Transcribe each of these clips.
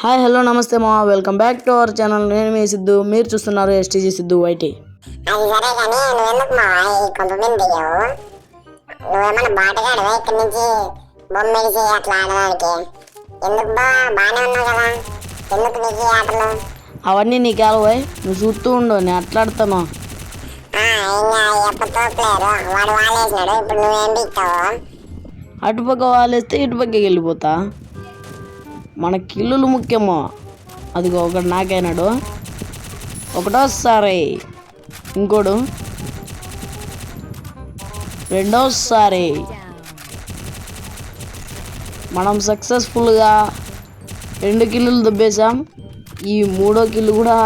Hi hello నమస్తే మా welcome back to our channel. నేను మీ సిద్ధు, మీరు చూస్తున్నారు ఎస్టీజీ సిద్ధు వైటీ. అది సరే కానీ నువ్వెందుకు మా ఈ కొంప మీద దిగావు? నువ్వేమన్నా బాటగాడివా ఇక్కడి నుంచి బొమ్మేసి అట్లా ఆడడానికి? ఎందుకు బాగానే ఉన్నావు కదా, ఎందుకు నీకు ఈ ఆటలు? అవన్నీ నీకు ఎలవాయి, నువ్వు చూస్తూ ఉండవు, నేను అట్లాడతాను. ఇంకా ఎప్పతో ప్లేయరు వాడు వాలేసినాడు, ఇప్పుడు నువ్వేం బిక్తావు? అటుపక్క వాళ్ళేస్తే ఇటుపక్కకి వెళ్ళిపోతా. మన కిల్లులు ముఖ్యమో. అదిగో ఒకటి నాకైనాడు, ఒకటోసారి ఇంకోడు, రెండోసారి. మనం సక్సెస్ఫుల్గా 2 కిల్లులు దొబ్బేసాం. ఈ 3వ కిల్లు కూడా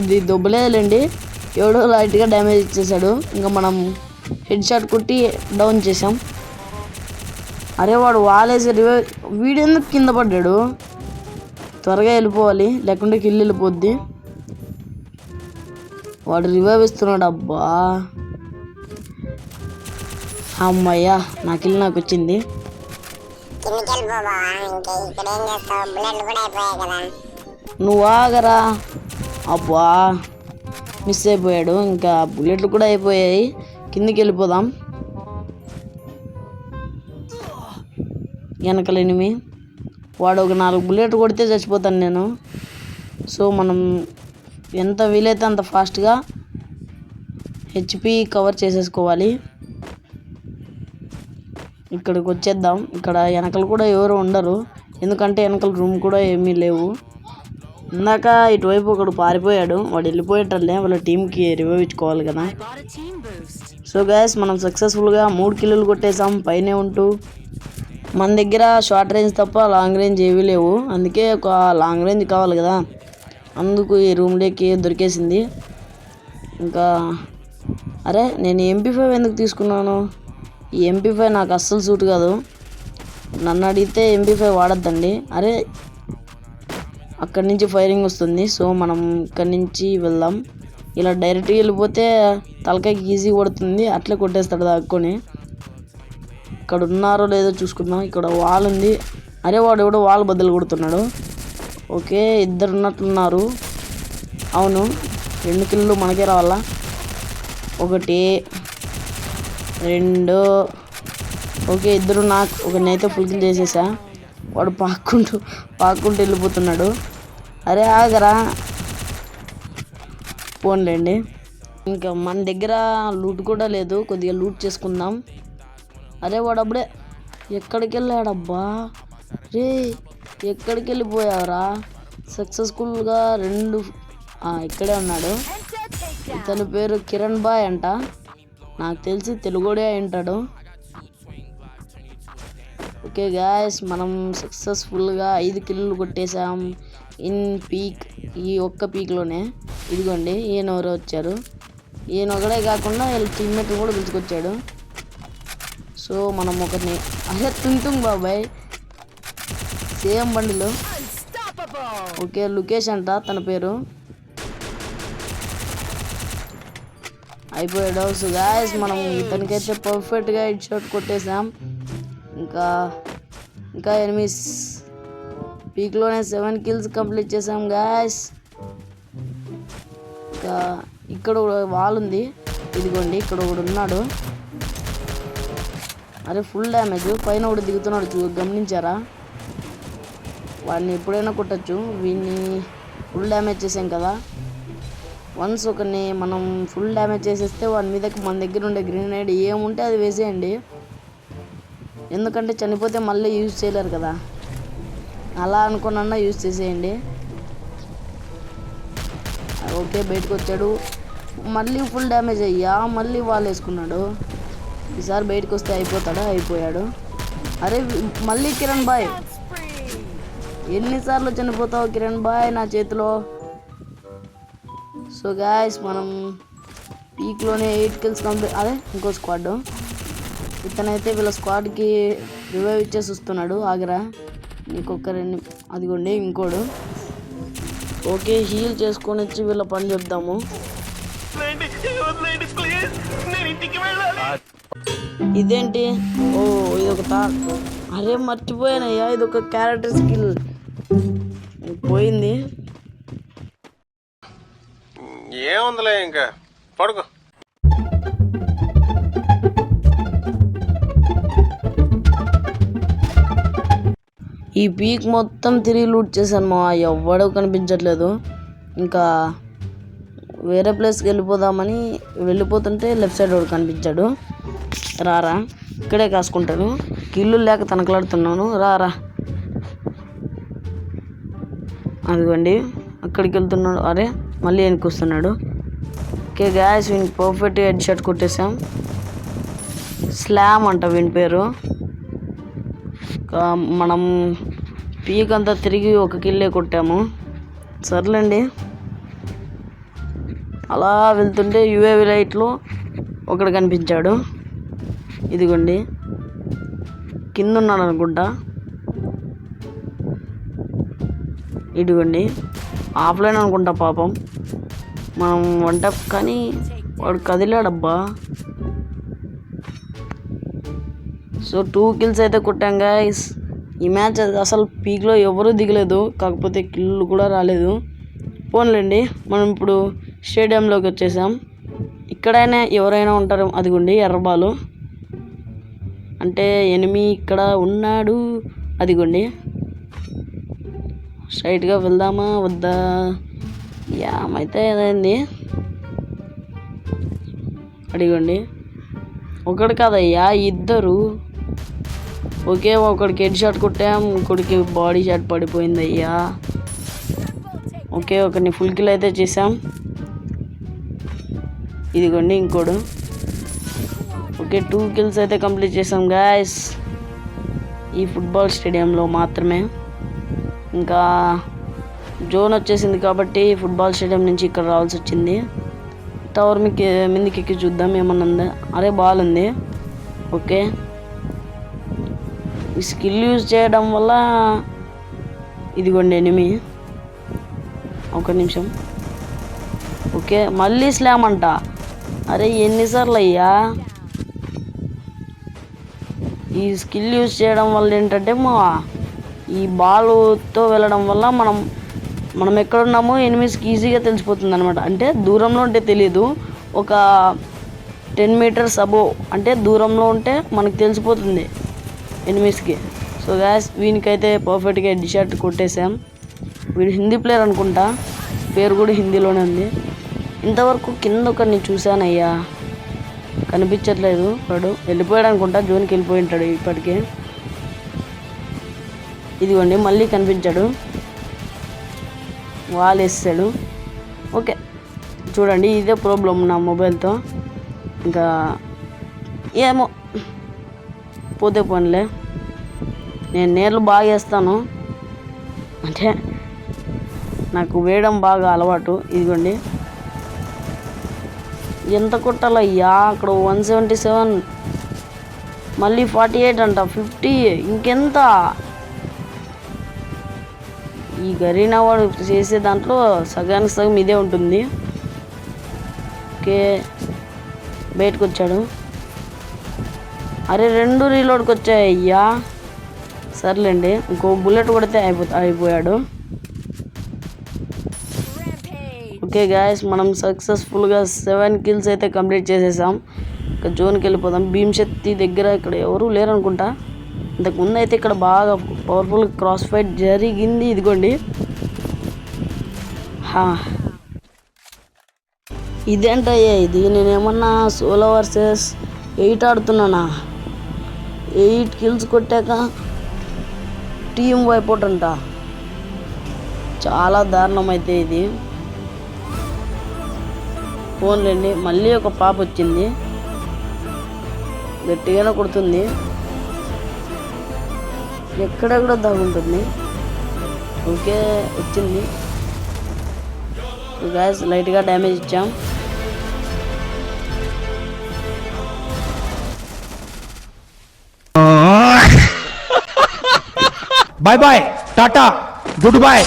ఇది దొబ్బలేదులేండి, ఎవడో లైట్గా డ్యామేజ్ ఇచ్చేసాడు. ఇంకా మనం హెడ్ షాట్ కొట్టి డౌన్ చేసాం. అరే వాడు వాలేసి వీడెందుకు కింద పడ్డాడు? త్వరగా వెళ్ళిపోవాలి, లేకుంటే కిల్లు వెళ్ళిపోద్ది. వాడు రివైవ్ ఇస్తున్నాడు. అబ్బా అమ్మయ్యా, నా కిల్లు నాకు వచ్చింది. నువ్వు ఆగరా. అబ్బా మిస్ అయిపోయాడు, ఇంకా బుల్లెట్లు కూడా అయిపోయాయి. కిందికి వెళ్ళిపోదాం. వెనకలేనిమి వాడు ఒక 4 బుల్లెట్ కొడితే చచ్చిపోతాను నేను. సో మనం ఎంత వీలైతే అంత ఫాస్ట్గా హెచ్పి కవర్ చేసేసుకోవాలి. ఇక్కడికి వచ్చేద్దాం. ఇక్కడ వెనకలు కూడా ఎవరు ఉండరు, ఎందుకంటే వెనకల రూమ్ కూడా ఏమీ లేవు. ఇందాక ఇటువైపు ఒకడు పారిపోయాడు, వాడు వెళ్ళిపోయేటల్లే, వాళ్ళ టీంకి రివైవ్ ఇచ్చుకోవాలి కదా. సో గైస్ మనం సక్సెస్ఫుల్గా 3 కిల్లులు కొట్టేసాం పైనే ఉంటూ. మన దగ్గర షార్ట్ రేంజ్ తప్ప లాంగ్ రేంజ్ ఏవీ లేవు, అందుకే ఒక లాంగ్ రేంజ్ కావాలి కదా, అందుకు ఈ రూమ్లోకి దొరికేసింది. ఇంకా అరే నేను MP5 ఎందుకు తీసుకున్నాను? ఈ MP5 నాకు అస్సలు సూట్ కాదు. నన్ను అడిగితే MP5 వాడద్దండి. అరే అక్కడి నుంచి ఫైరింగ్ వస్తుంది, సో మనం ఇక్కడి నుంచి వెళ్దాం. ఇలా డైరెక్ట్గా వెళ్ళిపోతే తలకాయకి ఈజీ పడుతుంది, అట్లే కొట్టేస్తాడు దాక్కొని. ఇక్కడ ఉన్నారో లేదో చూసుకుందాం. ఇక్కడ వాల్ ఉంది. అరే వాడు ఎవడో వాల్ బద్దలు కొడుతున్నాడు. ఓకే, 2 ఉన్నట్లున్నారు. అవును, 2 కిల్లు మనకే రావాలా. 1 2. ఓకే 2 నాకు, ఒకనైతే ఫుల్ కిల్ చేసేసా. వాడు పాక్కుంటూ వెళ్ళిపోతున్నాడు. అరే ఆగరా, పోన్లేండి. ఇంకా మన దగ్గర లూట్ కూడా లేదు, కొద్దిగా లూట్ చేసుకుందాం. అరే వాడు అప్పుడే ఎక్కడికి వెళ్ళాడబ్బా? రే ఎక్కడికి వెళ్ళిపోయావురా? సక్సెస్ఫుల్గా 2 ఇక్కడే ఉన్నాడు. ఇతని పేరు కిరణ్ బాయ్ అంట, నాకు తెలిసి తెలుగుడే ఉంటాడు. ఓకే గాయస్, మనం సక్సెస్ఫుల్గా 5 కిల్లులు కొట్టేసాం ఇన్ పీక్. ఈ ఒక్క పీక్లోనే. ఇదిగోండి ఈయన ఎవరో వచ్చారు. ఈయన ఒకడే కాకుండా వీళ్ళ టీమ్మేట్ కూడా పిలుచుకొచ్చాడు. సో మనం ఒకరిని, అదే తుంగ్ బాబాయ్ సేమ్ బండిలో. ఓకే లుకేష్ అంట తన పేరు. అయిపోయాడు. సో గాయస్ మనం ఇతనికైతే పర్ఫెక్ట్గా హెడ్ షాట్ కొట్టేసాం. ఇంకా ఎనిమిస్ పీక్లోనే 7 కిల్స్ కంప్లీట్ చేసాం గాయస్. ఇంకా ఇక్కడ వాల్ ఉంది, ఇదిగోండి ఇక్కడ ఒకడు ఉన్నాడు. అరే ఫుల్ డ్యామేజ్, పైన ఒకటి దిగుతున్నాడు, గమనించారా? వాడిని ఎప్పుడైనా కొట్టచ్చు. వీడిని ఫుల్ డ్యామేజ్ చేసాం కదా. వన్స్ ఒకరిని మనం ఫుల్ డ్యామేజ్ చేసేస్తే వాడి మీదకి మన దగ్గర ఉండే గ్రెనేడ్ ఏముంటే అది వేసేయండి, ఎందుకంటే చనిపోతే మళ్ళీ యూజ్ చేయలేరు కదా. అలా అనుకున్నా యూజ్ చేసేయండి. ఓకే బయటకు వచ్చాడు, మళ్ళీ ఫుల్ డ్యామేజ్ అయ్యా, మళ్ళీ వాళ్ళు వేసుకున్నాడు. ఈసారి బయటకు వస్తే అయిపోతాడా? అయిపోయాడు. అరే మళ్ళీ కిరణ్ బాయ్, ఎన్నిసార్లు చనిపోతావు కిరణ్ బాయ్ నా చేతిలో? సో గాయస్ మనం పీక్లోనే 8 కిల్స్ కంప్లీట్. అదే ఇంకో స్క్వాడ్, ఇతనైతే వీళ్ళ స్క్వాడ్కి రివైవ్ ఇచ్చేసి వస్తున్నాడు. ఆగరా నీకొక్క 2, అదిగోండి ఇంకోడు. ఓకే హీల్ చేసుకొని వచ్చి వీళ్ళ పని చెప్దాము. ఇదేంటి? ఓ ఇదొక అరే మర్చిపోయానయ్యా, ఇదొక క్యారెక్టర్ స్కిల్. పోయింది. ఏముందిలే ఇంకా పడుకో. ఈ పీక్ మొత్తం తిరిగి లూట్ చేశాను మా, ఎవ్వడూ కనిపించట్లేదు. ఇంకా వేరే ప్లేస్కి వెళ్ళిపోతుంటే లెఫ్ట్ సైడ్ వాడు కనిపించాడు. రారా, ఇక్కడే కాసుకుంటాను, కిల్లు లేక తనకలాడుతున్నాను, రారా. అదిగోండి అక్కడికి వెళ్తున్నాడు. అరే మళ్ళీ వెనక్కి వస్తున్నాడు. ఓకే గాయస్, వీనికి పర్ఫెక్ట్గా హెడ్ షాట్ కొట్టేసాం. స్లామ్ అంట వీని పేరు. మనం పీక్ అంతా తిరిగి ఒక కిల్లే కొట్టాము. సర్లేండి. అలా వెళ్తుంటే యూఏవి లైట్లో ఒకడు కనిపించాడు. ఇదిగోండి కింద ఉన్నాడు అనుకుంటా. ఇదిగోండి ఆఫ్లైన్ అనుకుంటా పాపం. మనం వంట కానీ వాడు కదిలాడబ్బా. సో 2 kills అయితే కొట్టాం గాయస్. ఈ మ్యాచ్ అసలు పీక్లో ఎవరూ దిగలేదు, కాకపోతే కిల్లు కూడా రాలేదు. పోన్లేండి, మనం ఇప్పుడు స్టేడియంలోకి వచ్చేసాం. ఇక్కడైనా ఎవరైనా ఉంటారు. అదిగోండి ఎర్రబాలు అంటే ఎనిమి ఇక్కడ ఉన్నాడు. అదిగోండి స్ట్రైట్గా వెళ్దామా వద్దా? ఏమైతే ఏదైంది. అడిగండి ఒకడు కాదయ్యా, ఇద్దరు. ఓకే, ఒకడికి హెడ్ షాట్ కొట్టాం, ఇంకొకడికి బాడీ షాట్ పడిపోయింది అయ్యా. ఓకే, ఒకరిని ఫుల్ కిల్ అయితే చేసాం. ఇదిగోండి ఇంకోడు. ఓకే, 2 kills అయితే కంప్లీట్ చేసాం గాయస్, ఈ ఫుట్బాల్ స్టేడియంలో మాత్రమే. ఇంకా జోన్ వచ్చేసింది కాబట్టి ఫుట్బాల్ స్టేడియం నుంచి ఇక్కడ రావాల్సి వచ్చింది. టవర్ మీదకి ఎక్కి చూద్దాం ఏమన్నా ఉందా. అరే బాల్ ఉంది. ఓకే, ఈ స్కిల్ యూజ్ చేయడం వల్ల ఇదిగోండి ఎనిమి. ఒక నిమిషం. ఓకే, మళ్ళీ స్లామ్ అంట. అరే ఎన్నిసార్లు అయ్యా. ఈ స్కిల్ యూజ్ చేయడం వల్ల ఏంటంటే ఈ బాలుతో వెళ్ళడం వల్ల మనం ఎక్కడున్నామో ఎనిమిస్కి ఈజీగా తెలిసిపోతుంది అనమాట. అంటే దూరంలో ఉంటే తెలియదు, ఒక 10 meters అబోవ్ అంటే దూరంలో ఉంటే మనకు తెలిసిపోతుంది ఎనిమిస్కి. సో గ్యాస్ వీనికైతే పర్ఫెక్ట్గా హెడ్ షాట్ కొట్టేసాం. వీడు హిందీ ప్లేయర్ అనుకుంటా, పేరు కూడా హిందీలోనే ఉంది. ఇంతవరకు కింద ఒకరిని చూశానయ్యా, కనిపించట్లేదు. వాడు వెళ్ళిపోయాడు అనుకుంటా, జోన్కి వెళ్ళిపోయి ఉంటాడు ఇప్పటికే. ఇదిగోండి మళ్ళీ కనిపించాడు, వాల్ వేస్తాడు. ఓకే చూడండి, ఇదే ప్రాబ్లం నా మొబైల్తో. ఇంకా ఏమో పోతే పోన్లే, నేను నేర్లు బాగా వేస్తాను, అంటే నాకు వేయడం బాగా అలవాటు. ఇదిగోండి ఎంత కొట్టాలయ్యా, అక్కడ 177, మళ్ళీ 48 అంట, 50, ఇంకెంత. ఈ గరీనా వాడు చేసే దాంట్లో సగానికి సగం ఇదే ఉంటుంది. ఓకే, బయటకు వచ్చాడు. అరే 2 రీలోడ్కి వచ్చాయి అయ్యా. సర్లేండి, ఇంకో బుల్లెట్ కొడితే అయిపోయాడు. ఓకే గాయస్, మనం సక్సెస్ఫుల్గా 7 kills అయితే కంప్లీట్ చేసేసాం. ఇంకా జోన్కి వెళ్ళిపోదాం. భీమ్శక్తి దగ్గర ఇక్కడ ఎవరు లేరనుకుంటా. ఇంతకుముందు అయితే ఇక్కడ బాగా పవర్ఫుల్ క్రాస్ ఫైట్ జరిగింది. ఇదిగోండి ఇదేంటయ్యా ఇది, నేనేమన్నా సోలో వర్సెస్ 8 ఆడుతున్నానా? 8 kills కొట్టాక టీమ్ వైపౌట్ అంట. చాలా దారుణం అయితే ఇది. ఫోన్లేండి, మళ్ళీ ఒక పాప వచ్చింది, గట్టిగానే కొడుతుంది, ఎక్కడెక్కడో దాగుంటుంది. ఓకే వచ్చింది గాయస్, లైట్గా డ్యామేజ్ ఇచ్చాం. బాయ్ బాయ్, టాటా, గుడ్ బాయ్.